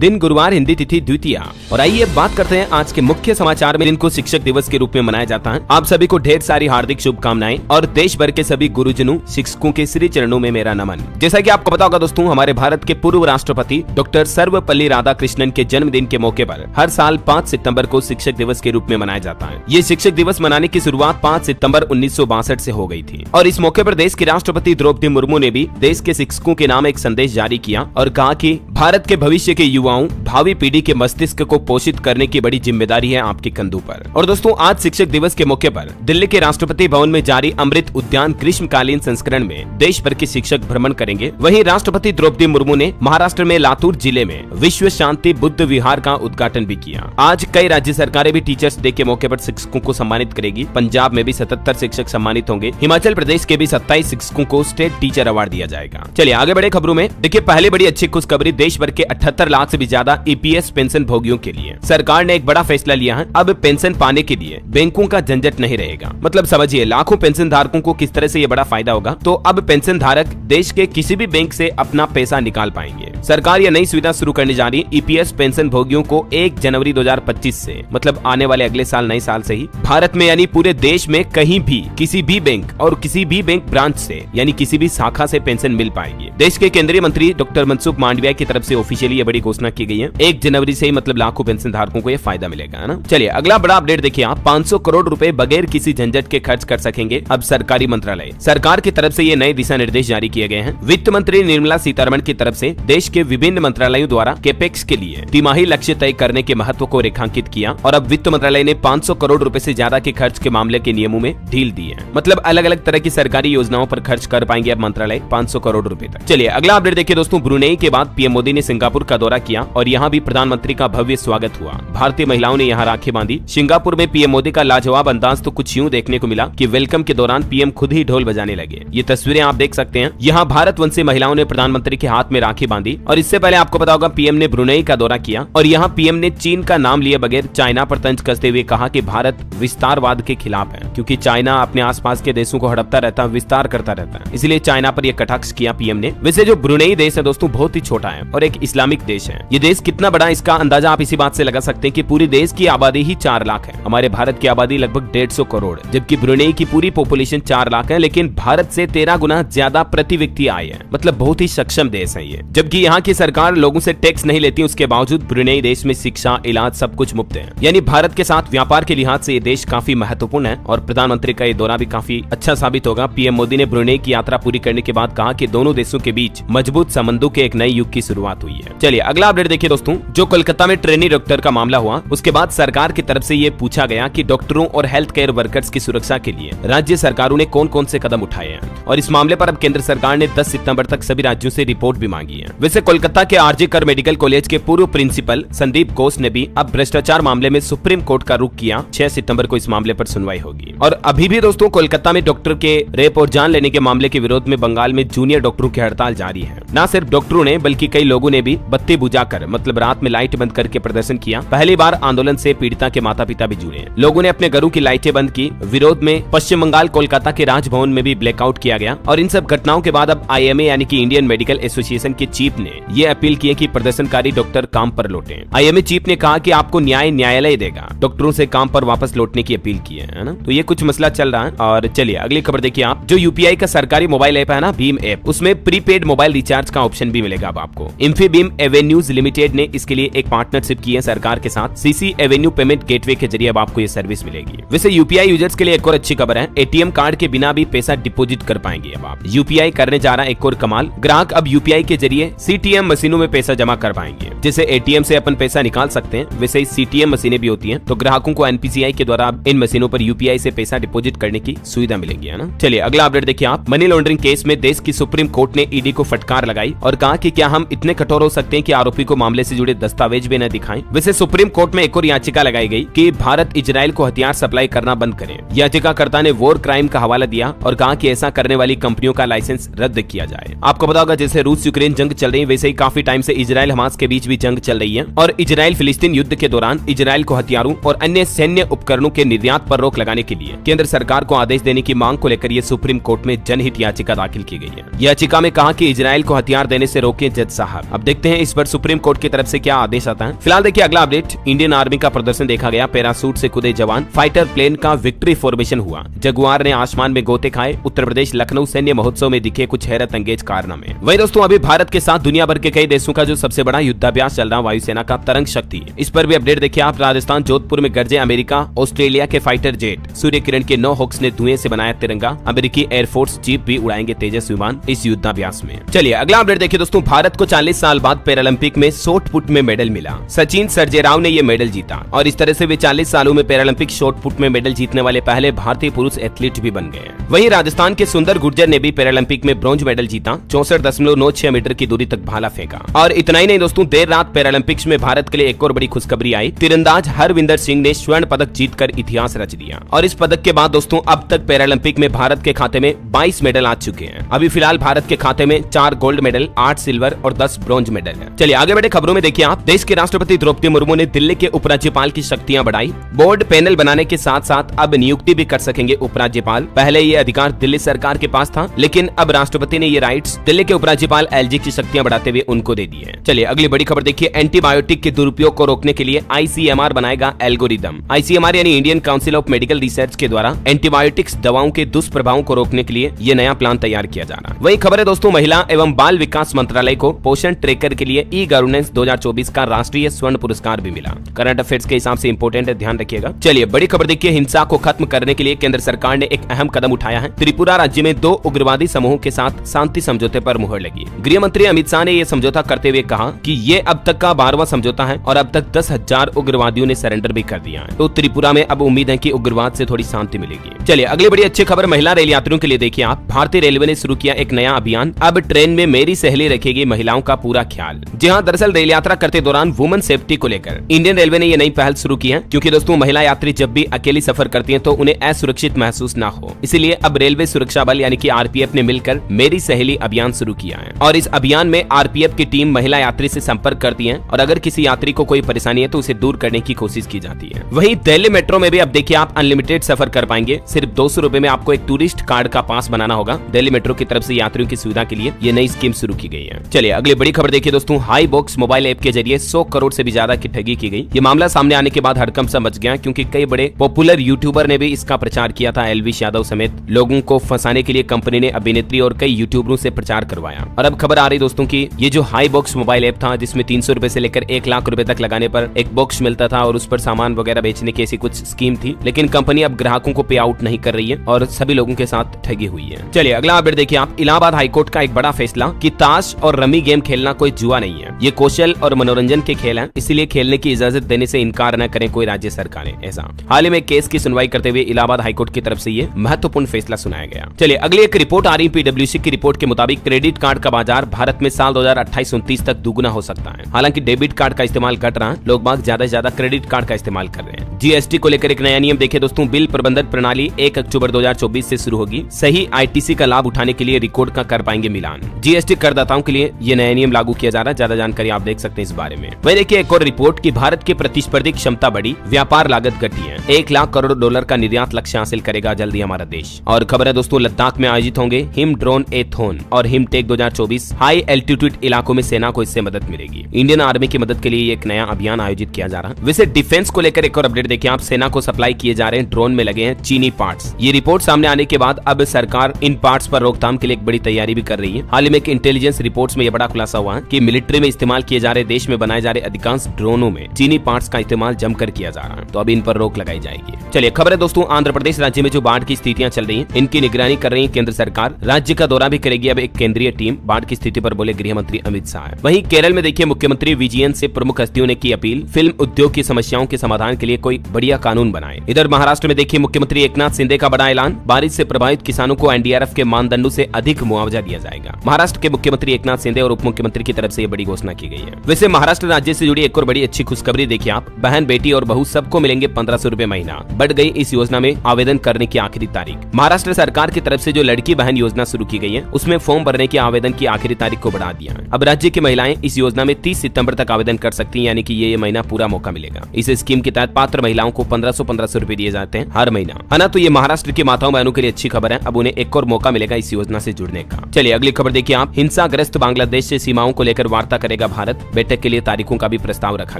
दिन गुरुवार, हिंदी तिथि द्वितीया। और आइए बात करते हैं आज के मुख्य समाचार में, जिनको शिक्षक दिवस के रूप में मनाया जाता है। आप सभी को ढेर सारी हार्दिक शुभकामनाएं और देश भर के सभी गुरुजनों, शिक्षकों के श्री चरणों में मेरा नमन। जैसा कि आपको पता होगा दोस्तों, हमारे भारत के पूर्व राष्ट्रपति डॉक्टर सर्वपल्ली राधाकृष्णन के जन्मदिन के मौके पर हर साल 5 सितंबर को शिक्षक दिवस के रूप में मनाया जाता है। ये शिक्षक दिवस मनाने की शुरुआत 5 सितंबर 1962 से हो गई थी और इस मौके पर देश की राष्ट्रपति द्रौपदी मुर्मू ने भी देश के शिक्षकों के नाम एक संदेश जारी किया और कहा कि भारत के भविष्य के युवाओं, भावी पीढ़ी के मस्तिष्क को पोषित करने की बड़ी जिम्मेदारी है आपके कंधों पर। और दोस्तों, आज शिक्षक दिवस के मौके पर दिल्ली के राष्ट्रपति भवन में जारी अमृत उद्यान ग्रीष्मकालीन संस्करण में देश भर के शिक्षक भ्रमण करेंगे। वहीं राष्ट्रपति द्रौपदी मुर्मू ने महाराष्ट्र में लातूर जिले में विश्व शांति बुद्ध विहार का उद्घाटन भी किया। आज कई राज्य सरकारें भी टीचर्स डे के मौके पर शिक्षकों को सम्मानित करेगी। पंजाब में भी 77 शिक्षक सम्मानित होंगे। हिमाचल प्रदेश के भी 27 शिक्षकों को स्टेट टीचर अवार्ड दिया जाएगा। चलिए आगे बढ़े खबरों में। देखिए, पहले बड़ी अच्छी खुशखबरी देश भर के 78 लाख से भी ज्यादा ईपीएस पेंशन भोगियों के लिए सरकार ने एक बड़ा फैसला लिया है। अब पेंशन पाने के लिए बैंकों का झंझट नहीं रहेगा। मतलब समझिए, लाखों पेंशन धारकों को किस तरह से ये बड़ा फायदा होगा। तो अब पेंशन धारक देश के किसी भी बैंक से अपना पैसा निकाल पाएंगे। सरकार यह नई सुविधा शुरू करने जा रही है। ईपीएस पेंशन भोगियों को 1 जनवरी 2025 से, मतलब आने वाले अगले साल, नए साल से ही भारत में यानी पूरे देश में कहीं भी किसी भी बैंक और किसी भी बैंक ब्रांच से यानी किसी भी शाखा से पेंशन मिल पाएगी। देश के केंद्रीय मंत्री डॉक्टर मनसुख मांडविया की तरफ से ऑफिशियली ये बड़ी घोषणा की गई है। 1 जनवरी से ही मतलब लाखों पेंशन धारकों को ये फायदा मिलेगा, है ना। चलिए अगला बड़ा अपडेट देखिए आप। 500 करोड़ रुपए बगैर किसी झंझट के खर्च कर सकेंगे अब सरकारी मंत्रालय। सरकार की तरफ से ये नए दिशा निर्देश जारी किए गए हैं। वित्त मंत्री निर्मला सीतारमण की तरफ से देश के विभिन्न मंत्रालयों द्वारा कैपेक्स के लिए तिमाही लक्ष्य तय करने के महत्व को रेखांकित किया और अब वित्त मंत्रालय ने 500 करोड़ रुपए से ज्यादा के खर्च के मामले के नियमों में ढील दी है। मतलब अलग अलग तरह की सरकारी योजनाओं पर खर्च कर पाएंगे अब मंत्रालय 500 करोड़ रुपए तक। चलिए अगला अपडेट देखिए दोस्तों। ब्रुनेई के बाद पीएम मोदी ने सिंगापुर का दौरा किया और यहाँ भी प्रधानमंत्री का भव्य स्वागत हुआ। भारतीय महिलाओं ने यहाँ राखी बांधी। सिंगापुर में पीएम मोदी का लाजवाब अंदाज तो कुछ यूं देखने को मिला कि वेलकम के दौरान पीएम खुद ही ढोल बजाने लगे। ये तस्वीरें आप देख सकते हैं। यहाँ भारतवंशी महिलाओं ने प्रधानमंत्री के हाथ में राखी बांधी। और इससे पहले आपको पता होगा पीएम ने ब्रुनेई का दौरा किया और यहाँ पीएम ने चीन का नाम लिए बगैर चाइना पर तंज कसते हुए कहा कि भारत विस्तारवाद के खिलाफ है, क्योंकि चाइना अपने आसपास के देशों को हड़पता रहता है, विस्तार करता रहता है, इसलिए चाइना पर यह कटाक्ष किया पीएम ने। वैसे जो ब्रुनेई देश है दोस्तों बहुत ही छोटा है और एक इस्लामिक देश है। ये देश कितना बड़ा इसका अंदाजा आप इसी बात से लगा सकते हैं कि पूरे देश की आबादी ही 4 लाख है। हमारे भारत की आबादी लगभग 150 करोड़, जबकि ब्रुनेई की पूरी पॉपुलेशन 4 लाख है, लेकिन भारत से 13 गुना ज्यादा प्रति व्यक्ति आय है। मतलब बहुत ही सक्षम देश है ये। जबकि यहाँ की सरकार लोगों से टैक्स नहीं लेती, उसके बावजूद ब्रुनेई देश में शिक्षा, इलाज सब कुछ मुफ्त है। यानी भारत के साथ व्यापार के लिहाज से ये देश काफी महत्वपूर्ण है और प्रधानमंत्री का ये दौरा भी काफी अच्छा साबित होगा। पीएम मोदी ने ब्रुनेई की यात्रा पूरी करने के बाद कहा कि दोनों देशों के बीच मजबूत संबंधों के एक नए युग की शुरुआत हुई है। चलिए अगला अपडेट देखिए दोस्तों। जो कोलकाता में ट्रेनी डॉक्टर का मामला हुआ, उसके बाद सरकार की तरफ से ये पूछा गया कि डॉक्टरों और हेल्थ केयर वर्कर्स की सुरक्षा के लिए राज्य सरकारों ने कौन कौन से कदम उठाए हैं। और इस मामले पर अब केंद्र सरकार ने 10 सितंबर तक सभी राज्यों से रिपोर्ट भी मांगी है। वैसे कोलकाता के आरजे कर मेडिकल कॉलेज के पूर्व प्रिंसिपल संदीप घोष ने भी अब भ्रष्टाचार मामले में सुप्रीम कोर्ट का रुख किया। 6 सितंबर को इस मामले पर सुनवाई होगी। और अभी भी दोस्तों कोलकाता में डॉक्टर के रेप और जान लेने के मामले के विरोध में बंगाल में जूनियर डॉक्टरों की हड़ताल जारी है। न सिर्फ डॉक्टरों ने बल्कि कई लोगों ने भी बत्ती बुझाकर, मतलब रात में लाइट बंद करके प्रदर्शन किया। पहली बार आंदोलन से पीड़िता के माता पिता भी जुड़े। लोगों ने अपने घरों की लाइटें बंद की। विरोध में पश्चिम बंगाल कोलकाता के राजभवन में भी ब्लैकआउट किया गया। और इन सब घटनाओं के बाद अब IMA यानी कि इंडियन मेडिकल एसोसिएशन के चीफ ने ये अपील की है कि प्रदर्शनकारी डॉक्टर काम पर लौटे। IMA चीफ ने कहा कि आपको न्यायालय देगा। डॉक्टरों से काम पर वापस लौटने की अपील की है ना। तो ये कुछ मसला चल रहा है। और चलिए अगली खबर देखिए आप। जो UPI का सरकारी मोबाइल ऐप है ना, भीम ऐप, उसमें प्रीपेड मोबाइल रिचार्ज का ऑप्शन भी मिलेगा अब आपको। इंफीबीम एवेन्यूज लिमिटेड ने इसके लिए एक पार्टनरशिप की है सरकार के साथ। CC एवेन्यू पेमेंट गेटवे के जरिए अब आपको ये सर्विस मिलेगी। वैसे UPI यूजर्स के लिए एक और अच्छी खबर है। ATM कार्ड के बिना भी पैसा डिपोजिट कर पाएंगे अब आप। UPI करने जा रहा है एक और कमाल। ग्राहक अब UPI के जरिए CTM मशीनों में पैसा जमा कर पाएंगे। जैसे ATM से अपन पैसा निकाल सकते हैं, वैसे ही CTM मशीनें भी होती हैं। तो ग्राहकों को NPCI के द्वारा इन मशीनों पर UPI से पैसा डिपोजिट करने की सुविधा मिलेगी, है ना। चलिए अगला अपडेट देखिए आप। मनी लॉन्ड्रिंग केस में देश की सुप्रीम कोर्ट ने ED को फटकार लगाई और कहा कि क्या हम इतने कठोर हो सकते हैं कि आरोपी को मामले से जुड़े दस्तावेज भी न दिखाएं। वैसे सुप्रीम कोर्ट में एक और याचिका लगाई गई कि भारत इजराइल को हथियार सप्लाई करना बंद करे। याचिकाकर्ता ने वॉर क्राइम का हवाला दिया और कहा कि ऐसा करने वाली कंपनियों का लाइसेंस रद्द किया जाए। आपको पता होगा जैसे रूस यूक्रेन जंग चल रही है, वैसे ही काफी टाइम से इजराइल हमास के बीच भी जंग चल रही है और इजराइल फिलिस्तीन युद्ध के दौरान इजराइल को हथियारों और अन्य सैन्य उपकरणों के निर्यात पर रोक लगाने के लिए केंद्र सरकार को आदेश देने की मांग को लेकर ये सुप्रीम कोर्ट में जनहित याचिका दाखिल की गई है। याचिका में कहा कि इजराइल को हथियार देने से रोके जज साहब। अब देखते हैं इस पर सुप्रीम सुप्रीम कोर्ट की तरफ से क्या आदेश आता है। फिलहाल देखिए अगला अपडेट, इंडियन आर्मी का प्रदर्शन देखा गया, पैरासूट से कूदे जवान, फाइटर प्लेन का विक्ट्री फॉर्मेशन हुआ, जगुआर ने आसमान में गोते खाए, उत्तर प्रदेश लखनऊ सैन्य महोत्सव में दिखे कुछ हैरत अंगेज कारनामे। वही दोस्तों अभी भारत के साथ दुनिया भर के कई देशों का जो सबसे बड़ा युद्धाभ्यास चल रहा वायुसेना का तरंग शक्ति, इस पर भी अपडेट देखिए आप। राजस्थान जोधपुर में गरजे अमेरिका ऑस्ट्रेलिया के फाइटर जेट, सूर्य किरण के 9 हॉक्स ने धुएं से बनाया तिरंगा, अमेरिकी एयरफोर्स जीप भी उड़ाएंगे तेजस विमान इस युद्धाभ्यास में। चलिए अगला अपडेट देखिए दोस्तों, भारत को 40 साल बाद पैरालंपिक में शॉट पुट में मेडल मिला, सचिन सर्जेराव ने ये मेडल जीता और इस तरह से वे 40 सालों में पैरालंपिक शॉट पुट में मेडल जीतने वाले पहले भारतीय पुरुष एथलीट भी बन गए। वहीं राजस्थान के सुंदर गुर्जर ने भी पैरालंपिक में ब्रॉन्ज मेडल जीता, 64.96 मीटर की दूरी तक भाला फेंका। और इतना ही नहीं दोस्तों, देर रात पैरालंपिक्स में भारत के लिए एक और बड़ी खुशखबरी आई, तीरंदाज हरविंदर सिंह ने स्वर्ण पदक जीतकर इतिहास रच दिया। और इस पदक के बाद दोस्तों अब तक पैरालंपिक में भारत के खाते में 22 मेडल आ चुके हैं। अभी फिलहाल भारत के खाते में 4 गोल्ड मेडल, 8 सिल्वर और 10 ब्रॉन्ज मेडल है। चलिए आगे बढ़े खबरों में देखिए आप, देश के राष्ट्रपति द्रौपदी मुर्मू ने दिल्ली के उपराज्यपाल की शक्तियां बढ़ाई, बोर्ड पैनल बनाने के साथ साथ अब नियुक्ति भी कर सकेंगे उपराज्यपाल। पहले ये अधिकार दिल्ली सरकार के पास था, लेकिन अब राष्ट्रपति ने ये राइट्स दिल्ली के उपराज्यपाल एलजी की शक्तियां बढ़ाते हुए उनको दे दी है। चलिए अगली बड़ी खबर देखिए, एंटीबायोटिक के दुरुपयोग को रोकने के लिए आईसीएमआर बनाएगा एल्गोरिदम। आईसीएमआर यानी Indian council of medical research के द्वारा एंटीबायोटिक्स दवाओं के दुष्प्रभावों को रोकने के लिए ये नया प्लान तैयार किया जा रहा है। वही खबर है दोस्तों, महिला एवं बाल विकास मंत्रालय को पोषण ट्रैकर के लिए ई गवर्नेंस 2024 का राष्ट्रीय स्वर्ण पुरस्कार भी मिला। करंट अफेयर्स के हिसाब से इंपोर्टेंट है, ध्यान रखिएगा। चलिए बड़ी खबर देखिए, हिंसा को खत्म करने के लिए केंद्र सरकार ने एक अहम कदम उठाया है। त्रिपुरा राज्य में 2 उग्रवादी समूहों के साथ शांति समझौते पर मुहर लगी। गृह मंत्री अमित शाह ने यह समझौता करते हुए कहा कि ये अब तक का 12वां समझौता है और अब तक 10,000 उग्रवादियों ने सरेंडर भी कर दिया है। तो त्रिपुरा में अब उम्मीद है कि उग्रवाद से थोड़ी शांति मिलेगी। चलिए अगली बड़ी अच्छी खबर महिला रेल यात्रियों के लिए देखिए आप, भारतीय रेलवे ने शुरू किया एक नया अभियान, अब ट्रेन में मेरी सहेली रखेगी महिलाओं का पूरा ख्याल। जी हाँ, दरअसल रेल यात्रा करते दौरान वुमेन सेफ्टी को लेकर इंडियन रेलवे ने ये नई पहल शुरू की है, क्योंकि दोस्तों महिला यात्री जब भी अकेली सफर करती हैं तो उन्हें असुरक्षित महसूस ना हो, इसीलिए अब रेलवे सुरक्षा बल यानी कि आरपीएफ ने मिलकर मेरी सहेली अभियान शुरू किया है। और इस अभियान में आरपीएफ की टीम महिला यात्री से संपर्क करती है और अगर किसी यात्री को कोई परेशानी है तो उसे दूर करने की कोशिश की जाती है। वहीं दिल्ली मेट्रो में भी अब देखिए आप अनलिमिटेड सफर कर पाएंगे, सिर्फ 200 रुपए में आपको एक टूरिस्ट कार्ड का पास बनाना होगा। दिल्ली मेट्रो की तरफ से यात्रियों की सुविधा के लिए ये नई स्कीम शुरू की गई है। चलिए अगली बड़ी खबर देखिए दोस्तों, हाई बॉक्स मोबाइल ऐप के जरिए 100 करोड़ से भी ज्यादा की ठगी की गई। ये मामला सामने आने के बाद हड़कंप सा मच गया, क्योंकि कई बड़े पॉपुलर यूट्यूबर ने भी इसका प्रचार किया था। एलविश यादव समेत लोगों को फंसाने के लिए कंपनी ने अभिनेत्री और कई यूट्यूबरों से प्रचार करवाया। और अब खबर आ रही दोस्तों की, ये जो हाई बॉक्स मोबाइल ऐप था जिसमें 300 रुपए से लेकर 1 लाख रुपए तक लगाने पर एक बॉक्स मिलता था और उस पर सामान वगैरह बेचने की ऐसी कुछ स्कीम थी, लेकिन कंपनी अब ग्राहकों को पे आउट नहीं कर रही है और सभी लोगों के साथ ठगी हुई है। चलिए अगला अपडेट देखिए आप, इलाहाबाद हाईकोर्ट का एक बड़ा फैसला कि ताश और रमी गेम खेलना कोई जुआ नहीं है, ये कौशल और मनोरंजन के खेल हैं, इसलिए खेलने की इजाजत देने से इनकार न करें कोई राज्य सरकारें। ऐसा हाल ही में केस की सुनवाई करते हुए इलाहाबाद हाईकोर्ट की तरफ से ये महत्वपूर्ण फैसला सुनाया गया। चलिए अगली एक रिपोर्ट आ रही पीडब्ल्यूसी की रिपोर्ट के मुताबिक क्रेडिट कार्ड का बाजार भारत में साल 2028-29 तक दुगुना हो सकता है। हालांकि डेबिट कार्ड का इस्तेमाल घट रहा है, लोग बाग ज्यादा से ज्यादा क्रेडिट कार्ड का इस्तेमाल कर रहे हैं। जीएसटी को लेकर एक नया नियम देखिए दोस्तों, बिल प्रबंधन प्रणाली 1 अक्टूबर 2024 से शुरू होगी। सही आईटीसी का लाभ उठाने के लिए रिकॉर्ड का कर पाएंगे मिलान। जीएसटी करदाताओं के लिए ये नया नियम लागू किया जा रहा है, ज्यादा जानकारी आप देख सकते हैं इस बारे में। वही देखिए एक और रिपोर्ट की भारत की प्रतिस्पर्धी क्षमता बढ़ी, व्यापार लागत घटी है, 1 लाख करोड़ डॉलर का निर्यात लक्ष्य हासिल करेगा जल्दी हमारा देश। और खबर है दोस्तों, लद्दाख में आयोजित होंगे हिम ड्रोन एथोन और हिमटेक 2024, हाई एल्टीट्यूड इलाकों में सेना को इससे मदद मिलेगी। इंडियन आर्मी की मदद के लिए एक नया अभियान आयोजित किया जा रहा है। वैसे डिफेंस को लेकर एक और अपडेट देखिए आप, सेना को सप्लाई किए जा रहे हैं ड्रोन में लगे हैं चीनी पार्ट्स। ये रिपोर्ट सामने आने के बाद अब सरकार इन पार्ट्स पर रोकथाम के लिए एक बड़ी तैयारी भी कर रही है। हाल ही में एक इंटेलिजेंस रिपोर्ट्स में यह बड़ा खुलासा हुआ है कि मिलिट्री में इस्तेमाल किए जा रहे देश में बनाए जा रहे अधिकांश ड्रोनों में चीनी पार्ट्स का इस्तेमाल जमकर किया जा रहा है, तो अब इन पर रोक लगाई जाएगी। चलिए खबर है दोस्तों, आंध्र प्रदेश राज्य में जो बाढ़ की स्थितियां चल रही हैं, इनकी निगरानी कर रही है केंद्र सरकार। राज्य का दौरा भी करेगी अब एक केंद्रीय टीम, बाढ़ की स्थिति पर बोले गृह मंत्री अमित शाह। वहीं केरल में देखिए मुख्यमंत्री विजयन से प्रमुख हस्तियों ने की अपील, फिल्म उद्योग की समस्याओं के समाधान के लिए कोई बढ़िया कानून बनाए। इधर महाराष्ट्र में देखिए मुख्यमंत्री एकनाथ शिंदे का बड़ा ऐलान, बारिश से प्रभावित किसानों को एनडीआरएफ के मानदंडों से अधिक मुआवजा दिया जाएगा। महाराष्ट्र के मुख्यमंत्री एकनाथ शिंदे और उप मुख्यमंत्री की तरफ से ये बड़ी घोषणा की गई है। वैसे महाराष्ट्र राज्य से जुड़ी एक और बड़ी अच्छी खुशखबरी देखिए आप, बहन बेटी और बहू सबको मिलेंगे 1500 रुपए महीना, बढ़ गई इस योजना में आवेदन करने की आखिरी तारीख। महाराष्ट्र सरकार की तरफ से जो लड़की बहन योजना शुरू की गई है, उसमें फॉर्म भरने की आवेदन की आखिरी तारीख को बढ़ा दिया है। अब राज्य की महिलाएं इस योजना में 30 सितंबर तक आवेदन कर सकती हैं, यानी कि ये महीना पूरा मौका मिलेगा। इस स्कीम के तहत पात्र महिलाओं को 1500 रुपए दिए जाते हैं हर महीना, है ना। तो ये महाराष्ट्र की माताओं बहनों के लिए अच्छी खबर है, अब उन्हें एक और मौका मिलेगा इस योजना से जुड़ने का। चलिए अगली खबर देखिए आप, हिंसाग्रस्त बांग्लादेश से सीमाओं को लेकर वार्ता करेगा करेगा भारत, बैठक के लिए तारीखों का भी प्रस्ताव रखा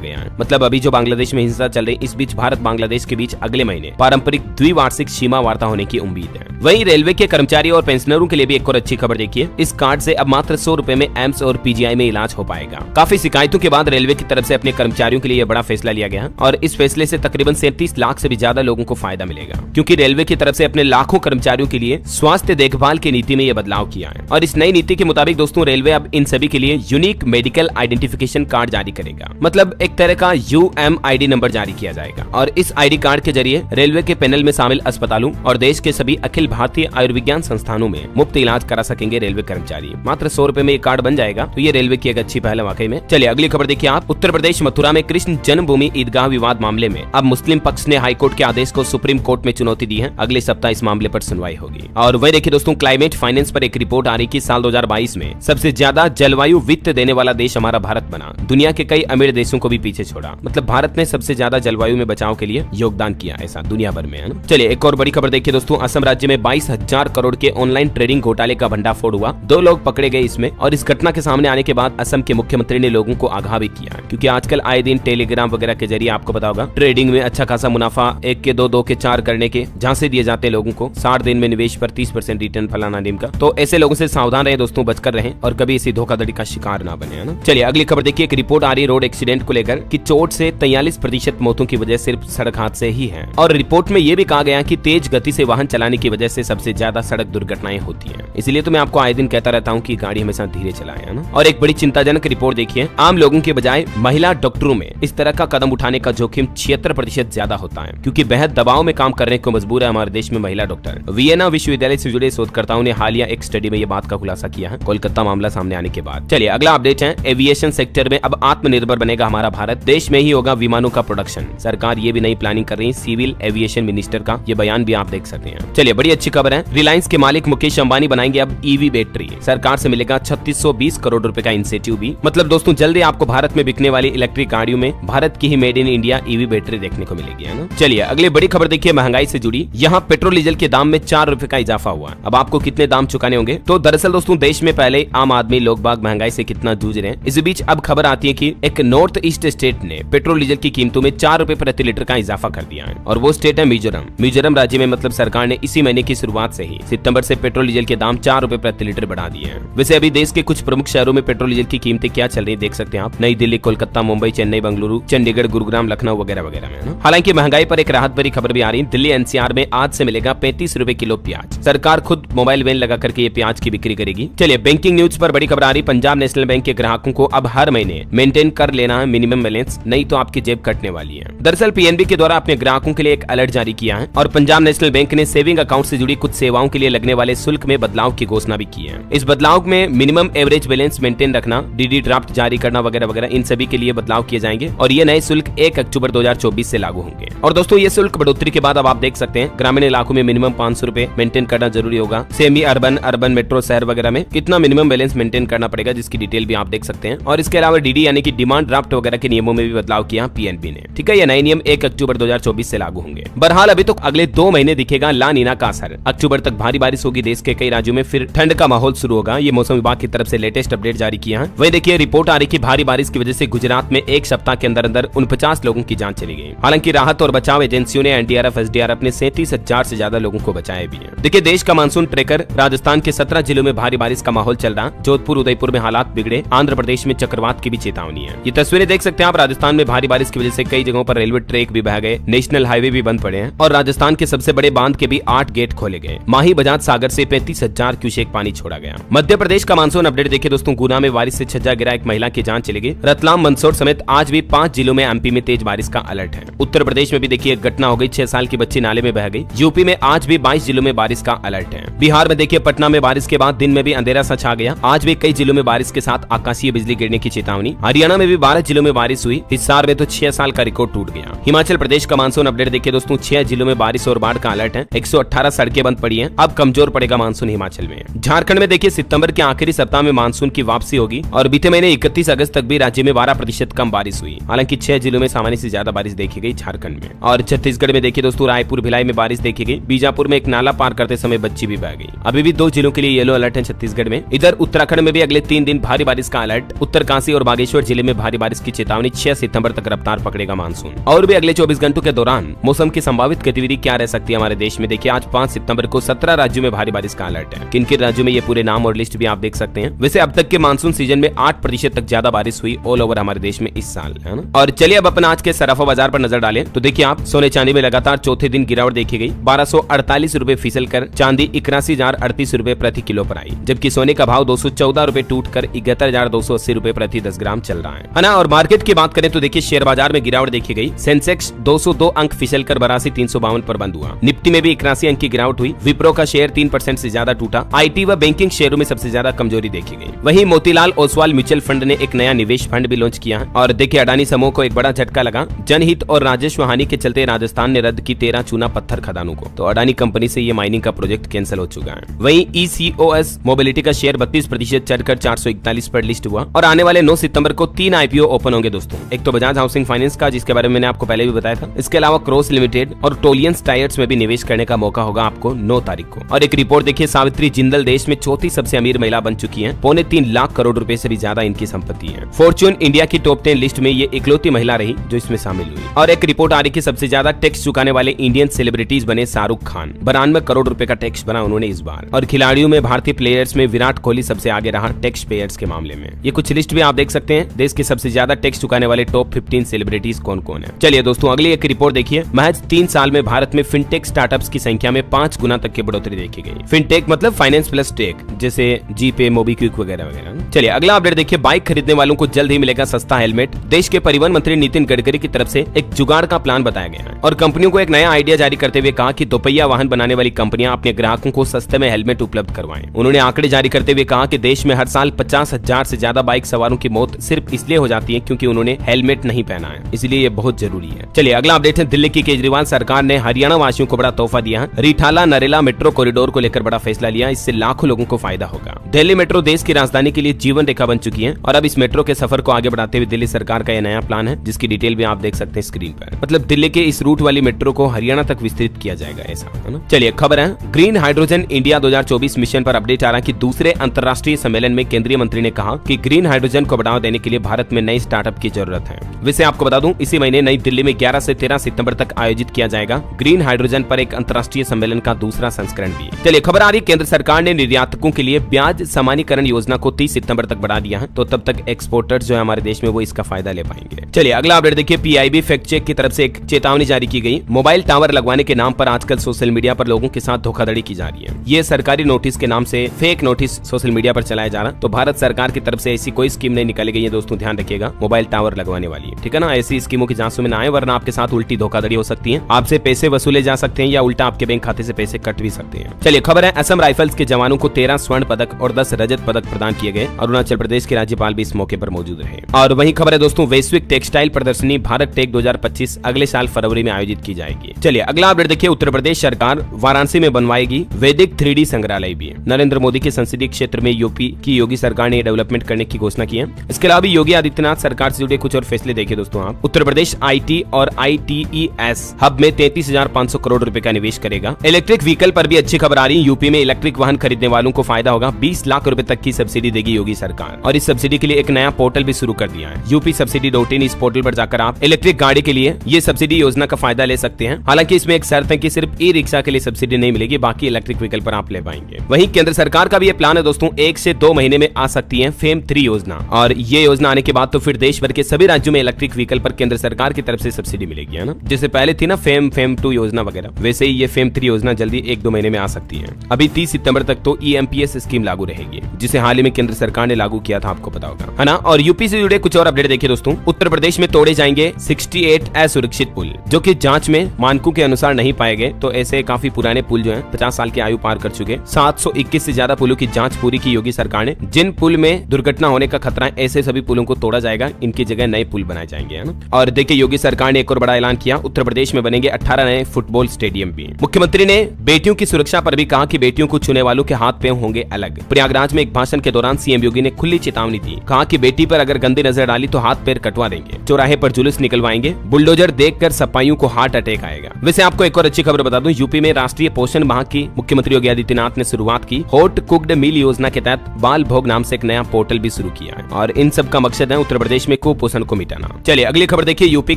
गया है। मतलब अभी जो बांग्लादेश में हिंसा चल रही, इस बीच भारत बांग्लादेश के बीच अगले महीने पारंपरिक द्विवार्षिक सीमा वार्ता होने की उम्मीद है। वहीं रेलवे के कर्मचारी और पेंशनरों के लिए भी एक और अच्छी खबर देखिए, इस कार्ड से अब मात्र 100 रुपए में एम्स और पीजीआई में इलाज हो पाएगा। काफी शिकायतों के बाद रेलवे की तरफ से अपने कर्मचारियों के लिए बड़ा फैसला लिया गया और इस फैसले से तकरीबन 37 लाख से भी ज्यादा लोगों को फायदा मिलेगा, क्योंकि रेलवे की तरफ से अपने लाखों कर्मचारियों के लिए स्वास्थ्य देखभाल की नीति में यह बदलाव किया है। और इस नई नीति के मुताबिक दोस्तों रेलवे अब इन सभी के लिए यूनिक मेडिकल आइडेंटिफिकेशन कार्ड जारी करेगा, मतलब एक तरह का UMID नंबर जारी किया जाएगा। और इस ID कार्ड के जरिए रेलवे के पैनल में शामिल अस्पतालों और देश के सभी अखिल भारतीय आयुर्विज्ञान संस्थानों में मुफ्त इलाज करा सकेंगे रेलवे कर्मचारी। मात्र 100 रुपए में ये कार्ड बन जाएगा, तो ये रेलवे की एक अच्छी पहल है वाकई में। चलिए अगली खबर देखिए आप। उत्तर प्रदेश मथुरा में कृष्ण जन्मभूमि ईदगाह विवाद मामले में अब मुस्लिम पक्ष ने हाईकोर्ट के आदेश को सुप्रीम कोर्ट में चुनौती दी है। अगले सप्ताह इस मामले पर सुनवाई होगी। और वही देखिए दोस्तों, क्लाइमेट फाइनेंस पर एक रिपोर्ट आ रही कि साल 2022 में सबसे ज्यादा जलवायु वित्त देने वाला देश हमारा भारत बना, दुनिया के कई अमीर देशों को भी पीछे छोड़ा। मतलब भारत ने सबसे ज्यादा जलवायु में बचाव के लिए योगदान किया, ऐसा दुनिया भर में है ना। चलिए एक और बड़ी खबर देखिए दोस्तों, असम राज्य में 22,000 करोड़ के ऑनलाइन ट्रेडिंग घोटाले का भंडाफोड़ हुआ। 2 लोग पकड़े गए इसमें। और इस घटना के सामने आने के बाद असम के मुख्यमंत्री ने लोगों को आगाह भी किया, क्योंकि आजकल आए दिन टेलीग्राम वगैरह के जरिए आपको पता होगा ट्रेडिंग में अच्छा खासा मुनाफा 1 के 2, 2 के 4 करने के झांसे दिए जाते हैं लोगों को। 60 दिन में निवेश पर 30% रिटर्न फलाना नीम का। तो ऐसे लोगों से सावधान रहे दोस्तों, बचकर रहें और कभी इसी धोखाधड़ी का शिकार ना बने, है ना। चलिए अगली खबर देखिए, एक रिपोर्ट आ रही है रोड एक्सीडेंट को लेकर कि चोट से 43% मौतों की वजह सिर्फ सड़क हादसे ही है। और रिपोर्ट में यह भी कहा गया कि तेज गति से वाहन चलाने की वजह से सबसे ज्यादा सड़क दुर्घटनाएं होती है। इसलिए तो मैं आपको आए दिन कहता रहता हूँ कि गाड़ी हमेशा धीरे चलाएं, है ना। और एक बड़ी चिंताजनक रिपोर्ट देखिए, आम लोगों के बजाय महिला डॉक्टरों में इस तरह का कदम उठाने का जोखिम 76% ज्यादा होता है, क्योंकि बेहद दबाव में काम करने को मजबूर है हमारे देश में महिला डॉक्टर। वियना विश्वविद्यालय से जुड़े शोधकर्ताओं ने हालिया एक स्टडी में ये बात का खुलासा किया है, कोलकाता मामला सामने आने के बाद। चलिए अगला अपडेट है, एविएशन सेक्टर में अब आत्मनिर्भर बनेगा हमारा भारत, देश में ही होगा विमानों का प्रोडक्शन। सरकार ये भी नई प्लानिंग कर रही है, सिविल एविएशन मिनिस्टर का ये बयान भी आप देख सकते हैं। चलिए बड़ी अच्छी खबर है, रिलायंस के मालिक मुकेश अंबानी बनाएंगे अब ईवी बैटरी। सरकार से मिलेगा 3620 करोड़ रुपए का इंसेंटिव भी। मतलब दोस्तों जल्दी आपको भारत में बिकने वाली इलेक्ट्रिक गाड़ियों में भारत की he made in India EV battery देखने को मिलेगी, है ना। चलिए अगली बड़ी खबर देखिए, महंगाई से जुड़ी। यहाँ पेट्रोल डीजल के दाम में 4 रुपए का इजाफा हुआ। अब आपको कितने दाम चुकाने होंगे? तो दरअसल दोस्तों देश में पहले आम आदमी लोग बाग महंगाई से कितना जूझ रहे हैं। इस बीच अब खबर आती है कि एक नॉर्थ ईस्ट स्टेट ने पेट्रोल डीजल की कीमतों में 4 रुपए प्रति लीटर का इजाफा कर दिया है, और वो स्टेट है मिजोरम। मिजोरम राज्य में मतलब सरकार ने इसी महीने की शुरुआत से ही सितंबर से पेट्रोल डीजल के दाम 4 रुपए प्रति लीटर बढ़ा दिए हैं। वैसे अभी देश के कुछ प्रमुख शहरों में पेट्रोल डीजल की कीमतें क्या चल रही है देख सकते हैं आप, नई दिल्ली, कोलकाता, मुंबई, चेन्नई, बेंगलुरु, चंडीगढ़, गुरुग्राम, लखनऊ वगैरह वगैरह में। हालांकि महंगाई पर एक राहत भरी खबर भी आ रही है, दिल्ली NCR में आज से मिलेगा 35 रुपए किलो प्याज। सरकार खुद मोबाइल वैन लगा करके ये प्याज की बिक्री करेगी। चलिए बैंकिंग न्यूज पर बड़ी खबर आ रही, पंजाब नेशनल बैंक के ग्राहकों को अब हर महीने मेंटेन कर लेना है मिनिमम बैलेंस, नहीं तो आपकी जेब कटने वाली है। दरअसल PNB के द्वारा अपने ग्राहकों के लिए एक अलर्ट जारी किया है, और पंजाब नेशनल बैंक ने सेविंग अकाउंट से जुड़ी कुछ सेवाओं के लिए लगने वाले शुल्क में बदलाव की घोषणा भी की है। इस बदलाव में मिनिमम एवरेज बैलेंस मेंटेन रखना, DD ड्राफ्ट जारी करना वगैरह वगैरह, इन सभी के लिए बदलाव किए जाएंगे, और ये नए शुल्क 1 अक्टूबर 2024 से लागू होंगे। और दोस्तों ये शुल्क बढ़ोतरी के बाद अब आप देख सकते हैं ग्रामीण इलाकों में मिनिमम 500 रुपए मेंटेन करना जरूरी होगा। सेमी अर्बन मेट्रो शहर वगैरह में कितना मिनिमम बैलेंस मेंटेन करना पड़ेगा, जिसकी डिटेल भी आप देख सकते हैं। और इसके अलावा DD यानी कि डिमांड ड्राफ्ट वगैरह के नियमों में भी बदलाव किया PNB ने। ठीक है, ये नए नियम 1 अक्टूबर 2024 से लागू होंगे। बहरहाल अभी तो अगले 2 महीने दिखेगा ला नीना का असर। अक्टूबर तक भारी बारिश होगी, देश के कई राज्यों में फिर ठंड का माहौल शुरू होगा। ये मौसम विभाग की तरफ से लेटेस्ट अपडेट जारी किया है। वही देखिए रिपोर्ट आ रही कि भारी बारिश की वजह से गुजरात में एक सप्ताह के अंदर 49 लोगों की जान चली गई। हालांकि राहत और बचाव एजेंसियों ने NDRF SDRF ने 37,000 से ज्यादा लोगों को बचाया भी है। देखिए देश का मानसून ट्रेकर, राजस्थान के 17 जिलों में भारी बारिश का माहौल चल रहा, जोधपुर उदयपुर में हालात बिगड़े, आंध्र प्रदेश में चक्रवात की भी चेतावनी है। ये तस्वीरें देख सकते हैं आप, राजस्थान में भारी बारिश की वजह से कई जगहों पर रेलवे ट्रैक भी बह गए, नेशनल हाईवे भी बंद पड़े हैं, और राजस्थान के सबसे बड़े बांध के भी 8 गेट खोले गए। माही बजाज सागर से 35,000 क्यूसेक पानी छोड़ा गया। मध्य प्रदेश का मानसून अपडेट देखिए दोस्तों, गुना में बारिश से छज्जा गिरा, एक महिला की जान चली गई। रतलाम, मंदसौर समेत आज भी 5 जिलों में MP में तेज बारिश का अलर्ट है। उत्तर प्रदेश में भी देखिए एक घटना हो गई, 6 साल की बच्ची नाले में बह गई। यूपी में आज भी 22 जिलों में बारिश का अलर्ट है। बिहार में देखिए पटना में बारिश के बाद दिन में भी अंधेरा सा छा गया, आज भी कई जिलों में बारिश के साथ आकाशीय बिजली गिरने की चेतावनी। हरियाणा में भी 12 जिलों में बारिश हुई, हिसार में तो 6 साल का रिकॉर्ड टूट गया। हिमाचल प्रदेश का मानसून अपडेट देखिए दोस्तों, 6 जिलों में बारिश और बाढ़ का अलर्ट है, 118 सड़कें बंद पड़ी हैं, अब कमजोर पड़ेगा मानसून हिमाचल में। झारखंड में देखिए सितंबर के आखिरी सप्ताह में मानसून की वापसी होगी, और बीते महीने 31 अगस्त तक भी राज्य में 12% कम बारिश हुई। हालांकि 6 जिलों में सामान्य से ज्यादा बारिश देखी गई झारखंड में। और छत्तीसगढ़ में देखिए दोस्तों, रायपुर भिलाई में बारिश देखी गई, बीजापुर में एक नाला पार करते समय बच्ची भी बह गई। अभी भी 2 जिलों के लिए येलो अलर्ट है छत्तीसगढ़ में। इधर उत्तराखंड में भी अगले 3 दिन भारी बारिश का अलर्ट अलर्ट। उत्तरकाशी और बागेश्वर जिले में भारी बारिश की चेतावनी। 6 सितंबर तक रफ्तार पकड़ेगा मानसून। और भी अगले 24 घंटों के दौरान मौसम की संभावित गतिविधि क्या रह सकती है हमारे देश में। देखिए आज 5 सितंबर को 17 राज्यों में भारी बारिश का अलर्ट है। किन किन राज्यों में ये पूरे नाम और लिस्ट भी आप देख सकते हैं। वैसे अब तक के मानसून सीजन में 8% तक ज्यादा बारिश हुई ऑल ओवर हमारे देश में इस साल, है ना। और चलिए अब अपन आज के सराफा बाजार पर नजर डालें तो देखिए आप सोने चांदी में लगातार चौथे दिन गिरावट देखी गई। 1248 रुपए फिसल कर चांदी 81,038 रुपए प्रति किलो पर आई, जबकि सोने का भाव 214 रुपए टूट कर 71,280 रुपए प्रति 10 ग्राम चल रहा है ना। और मार्केट की बात करें तो देखिए शेयर बाजार में गिरावट देखी गई। सेंसेक्स 202 अंक फिसल कर 82,352 पर बंद हुआ। निफ्टी में भी 81 अंक की गिरावट हुई। विप्रो का शेयर 3% से ज्यादा टूटा। आईटी व बैंकिंग शेयरों में सबसे ज्यादा कमजोरी देखी गई। वहीं मोतीलाल ओसवाल म्यूचुअल फंड ने एक नया निवेश फंड भी लॉन्च किया है। और देखिए अडानी समूह को एक बड़ा झटका लगा। जनहित और राजस्व हानि के चलते राजस्थान ने रद्द की 13 चूना पत्थर खदानों को, तो अडानी कंपनी से ये माइनिंग का प्रोजेक्ट कैंसिल हो चुका है। वहीं ECOS मोबिलिटी का शेयर 32% चढ़कर 441 पर लिस्ट हुआ। और आने वाले 9 सितंबर को 3 IPO ओपन होंगे दोस्तों। एक तो बजाज हाउसिंग फाइनेंस का, जिसके बारे में मैंने आपको पहले भी बताया था। इसके अलावा क्रॉस लिमिटेड और टोलियंस टायर्स में भी निवेश करने का मौका होगा आपको 9 तारीख को। और एक रिपोर्ट देखिए, सावित्री जिंदल देश में चौथी सबसे अमीर महिला बन चुकी है। 3.25 लाख करोड़ रुपए से भी ज्यादा इनकी संपत्ति है। फॉर्च्यून इंडिया की टॉप 10 लिस्ट में ये इकलौती महिला रही जो इसमें शामिल हुई। और एक रिपोर्ट आ रही कि सबसे ज्यादा टैक्स चुकाने वाले इंडियन सेलिब्रिटीज बने शाहरुख खान। 92 करोड़ रुपए का टैक्स बना उन्होंने इस बार। और खिलाड़ियों में भारतीय प्लेयर्स में विराट कोहली सबसे आगे रहा टैक्स पेयर्स के मामले में। ये कुछ लिस्ट भी आप देख सकते हैं, देश के सबसे ज्यादा टैक्स चुकाने वाले टॉप 15 सेलिब्रिटीज कौन कौन है। चलिए दोस्तों अगली एक रिपोर्ट देखिए। महज 3 साल में भारत में फिनटेक स्टार्टअप्स की संख्या में 5 गुना तक की बढ़ोतरी देखी गई। फिनटेक मतलब फाइनेंस प्लस टेक, जैसे जीपे, मोबीक्विक वगैरह वगैरह। चलिए अगला अपडेट देखिए। बाइक खरीदने वालों को जल्द ही मिलेगा सस्ता हेलमेट। देश के परिवहन मंत्री नितिन गडकरी की तरफ से एक जुगाड़ का प्लान बताया गया है। और कंपनियों को एक नया आइडिया जारी करते हुए कहा कि दोपहिया वाहन बनाने वाली कंपनियां अपने ग्राहकों को सस्ते में हेलमेट उपलब्ध करवाएं। उन्होंने आंकड़े जारी करते हुए कहा कि देश में हर साल 50,000 से ज्यादा बाइक सवारों की मौत सिर्फ इसलिए हो जाती है क्योंकि उन्होंने हेलमेट नहीं पहना है, इसलिए ये बहुत जरूरी है। चलिए अगला अपडेट है। दिल्ली की केजरीवाल सरकार ने हरियाणा वासियों को बड़ा तोहफा दिया है। रिठाला नरेला मेट्रो कॉरिडोर को लेकर बड़ा फैसला लिया। इससे लाखों लोगों को फायदा होगा। दिल्ली मेट्रो देश की राजधानी के लिए जीवन रेखा बन चुकी है। और अब इस मेट्रो के सफर को आगे बढ़ाते हुए दिल्ली सरकार का यह नया प्लान है, जिसकी डिटेल भी आप देख सकते हैं स्क्रीन पर। मतलब दिल्ली के इस रूट वाली मेट्रो को हरियाणा तक विस्तृत किया जाएगा, ऐसा है ना। चलिए खबर है ग्रीन हाइड्रोजन इंडिया 2024 मिशन पर अपडेट आ रहा है कि दूसरे अंतर्राष्ट्रीय सम्मेलन में केंद्रीय मंत्री ने कहा कि ग्रीन हाइड्रोजन को बढ़ावा देने के लिए भारत में नए स्टार्टअप की जरूरत है। वैसे आपको बता दूं इसी महीने नई दिल्ली में 11 से 13 सितंबर तक आयोजित किया जाएगा ग्रीन हाइड्रोजन पर एक अंतर्राष्ट्रीय सम्मेलन का दूसरा संस्करण भी। चलिए खबर आ रही, केंद्र सरकार ने निर्यातकों के लिए ब्याज सामान्यकरण योजना को 30 सितंबर तक बढ़ा दिया है, तो तब तक एक्सपोर्टर्स जो है हमारे देश में वो इसका फायदा ले पाएंगे। चलिए अगला अपडेट देखिए। PIB फैक्ट चेक की तरफ से एक चेतावनी जारी की गई। मोबाइल टावर लगवाने के नाम पर आजकल सोशल मीडिया पर लोगों के साथ धोखाधड़ी की जा रही है। ये सरकारी नोटिस के नाम से फेक नोटिस सोशल मीडिया पर चलाया जा रहा है। तो भारत सरकार की तरफ से ऐसी कोई स्कीम नहीं निकाली गई है दोस्तों, ध्यान रखिएगा। मोबाइल टावर लगवाने वाली, ठीक है ना। ऐसी स्कीमों की जांच में ना आए, वरना आपके साथ उल्टी धोखाधड़ी हो सकती है। आपसे पैसे वसूले जा सकते हैं या उल्टा आपके बैंक खाते से पैसे कट भी सकते हैं। चलिए खबर है, असम राइफल्स के जवानों को 13 स्वर्ण पदक और 10 रजत पदक प्रदान किए गए। अरुणाचल प्रदेश के राज्यपाल भी इस मौके पर मौजूद रहे। और वहीं खबर है दोस्तों, वैश्विक टेक्सटाइल प्रदर्शनी भारत टेक 2025 अगले साल फरवरी में आयोजित की जाएगी। चलिए अगला अपडेट देखिए। उत्तर प्रदेश सरकार वाराणसी में बनवाएगी वैदिक 3D संग्रहालय भी। नरेंद्र मोदी के संसदीय क्षेत्र में यूपी की योगी सरकार ने डेवलपमेंट करने की घोषणा की है। इसके अलावा योगी आदित्यनाथ सरकार से जुड़े कुछ और फैसले देखिए दोस्तों आप। उत्तर प्रदेश IT और ITES हब में 33,500 करोड़ रुपए का निवेश करेगा। इलेक्ट्रिक व्हीकल पर भी अच्छी खबर आ रही है। यूपी में इलेक्ट्रिक वाहन खरीदने वालों को फायदा होगा। 20 लाख रुपए तक की सब्सिडी देगी योगी सरकार। और इस सब्सिडी के लिए एक नया पोर्टल भी शुरू कर दिया है, UPSubsidy.in। इस पोर्टल पर जाकर आप इलेक्ट्रिक गाड़ी के लिए ये सब्सिडी योजना का फायदा ले सकते हैं। हालांकि इसमें एक शर्त है कि सिर्फ ई-रिक्शा के लिए सब्सिडी नहीं मिलेगी, बाकी इलेक्ट्रिक व्हीकल पर आप ले पाएंगे। वहीं केंद्र सरकार का भी ये प्लान है दोस्तों, 1 से 2 महीने में आ सकती है फेम 3 योजना। और ये योजना आने के बाद तो फिर देश भर के सभी राज्यों में इलेक्ट्रिक व्हीकल पर केंद्र सरकार की तरफ से सब्सिडी मिलेगी, है ना। जैसे पहले थी ना फेम 2 योजना वगैरह, वैसे ही ये फेम 3 योजना जल्दी 1-2 महीने में आ सकती है। अभी 30 सितंबर तक तो EMPS स्कीम लागू रहेगी, जिसे हाल ही में केंद्र सरकार ने लागू किया था, आपको पता होगा, है ना। और यूपी से जुड़े कुछ और अपडेट देखिए दोस्तों। उत्तर प्रदेश में तोड़े जाएंगे 68 असुरक्षित पुल, जो कि जांच में मानकों के अनुसार नहीं पाए गए। तो ऐसे काफी पुराने पुल जो हैं 50 साल की आयु पार कर चुके। 721 से ज्यादा पुलों की जांच पूरी की योगी सरकार ने। जिन पुल में दुर्घटना होने का खतरा है, ऐसे सभी पुलों को तोड़ा जाएगा, इनकी जगह नए पुल बनाए जाएंगे, है ना। और देखिए योगी सरकार ने एक और बड़ा ऐलान किया, उत्तर प्रदेश में बनेंगे 18 नए फुटबॉल स्टेडियम भी। मुख्यमंत्री ने बेटियों की सुरक्षा पर भी कहा कि बेटियों को छूने वालों के हाथ पैर होंगे अलग। प्रयागराज में एक भाषण के दौरान CM योगी ने खुली चेतावनी दी, कहा कि बेटी पर अगर गंदी नजर डाली तो हाथ पैर कटवा देंगे, चौराहे पर जुलूस निकलवाएंगे, बुलडोजर देखकर सपाइयों को हार्ट अटैक आएगा। वैसे आपको एक और अच्छी खबर बता दूं, यूपी में राष्ट्रीय पोषण माह की मुख्यमंत्री योगी आदित्यनाथ ने शुरुआत की। हॉट कुक्ड मील योजना के तहत बाल भोग नाम से एक नया पोर्टल भी भी शुरू किया है और इन सब का मकसद है उत्तर प्रदेश में कुपोषण को मिटाना। चलिए अगली खबर देखिए, यूपी